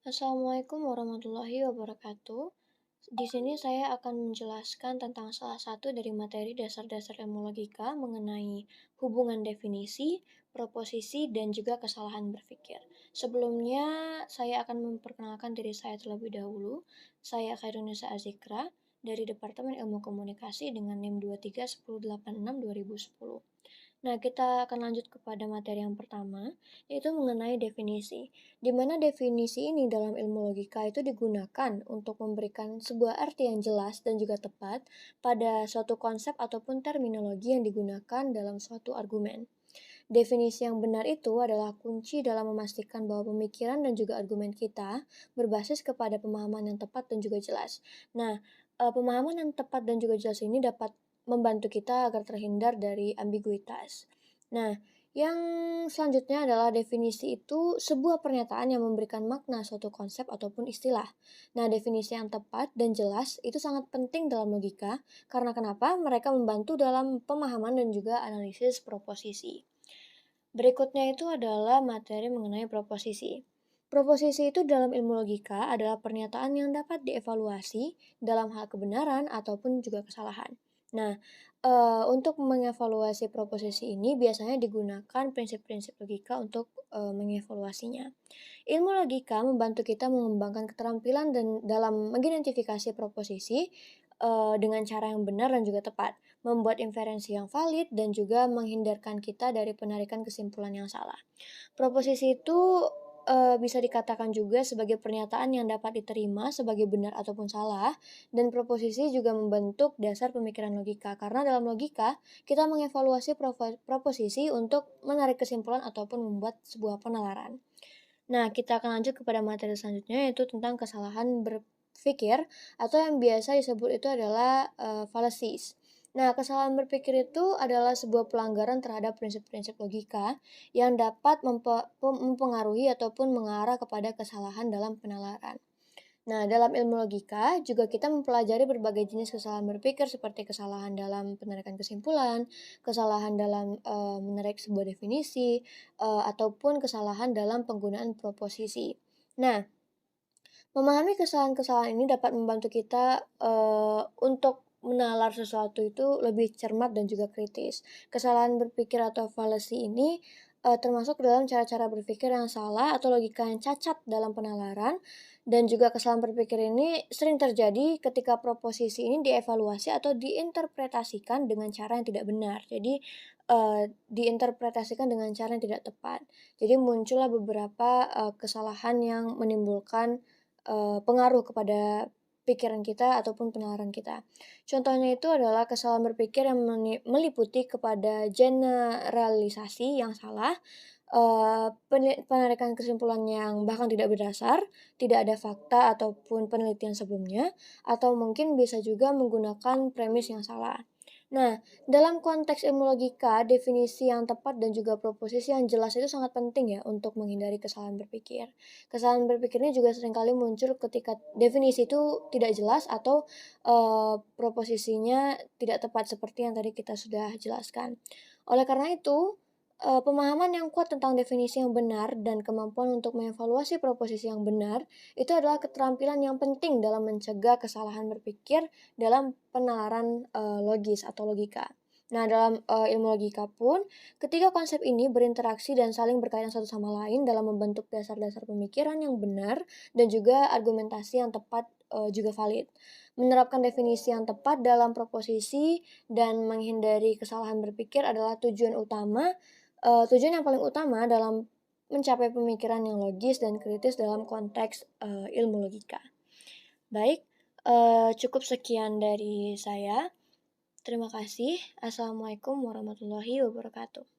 Assalamualaikum warahmatullahi wabarakatuh. Di sini saya akan menjelaskan tentang salah satu dari materi dasar-dasar ilmu logika mengenai hubungan definisi, proposisi, dan juga kesalahan berpikir. Sebelumnya, saya akan memperkenalkan diri saya terlebih dahulu. Saya Khairunisa Azikra dari Departemen Ilmu Komunikasi dengan NIM 231086-2010. Nah, kita akan lanjut kepada materi yang pertama, yaitu mengenai definisi. Di mana definisi ini dalam ilmu logika itu digunakan untuk memberikan sebuah arti yang jelas dan juga tepat pada suatu konsep ataupun terminologi yang digunakan dalam suatu argumen. Definisi yang benar itu adalah kunci dalam memastikan bahwa pemikiran dan juga argumen kita berbasis kepada pemahaman yang tepat dan juga jelas. Nah, pemahaman yang tepat dan juga jelas ini dapat membantu kita agar terhindar dari ambiguitas. Nah, yang selanjutnya adalah definisi itu sebuah pernyataan yang memberikan makna suatu konsep ataupun istilah. Nah, definisi yang tepat dan jelas itu sangat penting dalam logika, karena kenapa? Mereka membantu dalam pemahaman dan juga analisis proposisi. Berikutnya itu adalah materi mengenai proposisi. Proposisi itu dalam ilmu logika adalah pernyataan yang dapat dievaluasi dalam hal kebenaran ataupun juga kesalahan. Nah, untuk mengevaluasi proposisi ini biasanya digunakan prinsip-prinsip logika untuk mengevaluasinya. Ilmu logika membantu kita mengembangkan keterampilan dan dalam mengidentifikasi proposisi dengan cara yang benar dan juga tepat, membuat inferensi yang valid dan juga menghindarkan kita dari penarikan kesimpulan yang salah. Proposisi itu bisa dikatakan juga sebagai pernyataan yang dapat diterima sebagai benar ataupun salah, dan proposisi juga membentuk dasar pemikiran logika. Karena dalam logika, kita mengevaluasi proposisi untuk menarik kesimpulan ataupun membuat sebuah penalaran. Nah, kita akan lanjut kepada materi selanjutnya, yaitu tentang kesalahan berpikir atau yang biasa disebut itu adalah fallacies. Nah, kesalahan berpikir itu adalah sebuah pelanggaran terhadap prinsip-prinsip logika yang dapat mempengaruhi ataupun mengarah kepada kesalahan dalam penalaran. Nah, dalam ilmu logika juga kita mempelajari berbagai jenis kesalahan berpikir seperti kesalahan dalam penarikan kesimpulan, kesalahan dalam menarik sebuah definisi, ataupun kesalahan dalam penggunaan proposisi. Nah, memahami kesalahan-kesalahan ini dapat membantu kita untuk menalar sesuatu itu lebih cermat dan juga kritis. Kesalahan berpikir atau fallacy ini termasuk dalam cara-cara berpikir yang salah atau logika yang cacat dalam penalaran, dan juga kesalahan berpikir ini sering terjadi ketika proposisi ini dievaluasi atau diinterpretasikan dengan cara yang tidak benar. Jadi diinterpretasikan dengan cara yang tidak tepat. Jadi muncullah beberapa kesalahan yang menimbulkan pengaruh kepada pikiran kita ataupun penalaran kita. Contohnya itu adalah kesalahan berpikir yang meliputi kepada generalisasi yang salah, penarikan kesimpulan yang bahkan tidak berdasar, tidak ada fakta ataupun penelitian sebelumnya, atau mungkin bisa juga menggunakan premis yang salah. Nah, dalam konteks ilmu logika, definisi yang tepat dan juga proposisi yang jelas itu sangat penting ya untuk menghindari kesalahan berpikir. Kesalahan berpikirnya juga seringkali muncul ketika definisi itu tidak jelas atau proposisinya tidak tepat seperti yang tadi kita sudah jelaskan. Oleh karena itu, pemahaman yang kuat tentang definisi yang benar dan kemampuan untuk mengevaluasi proposisi yang benar itu adalah keterampilan yang penting dalam mencegah kesalahan berpikir dalam penalaran logis atau logika. Nah, dalam ilmu logika pun, ketiga konsep ini berinteraksi dan saling berkaitan satu sama lain dalam membentuk dasar-dasar pemikiran yang benar dan juga argumentasi yang tepat juga valid. Menerapkan definisi yang tepat dalam proposisi dan menghindari kesalahan berpikir adalah tujuan yang paling utama dalam mencapai pemikiran yang logis dan kritis dalam konteks ilmu logika. Baik, cukup sekian dari saya. Terima kasih. Assalamualaikum warahmatullahi wabarakatuh.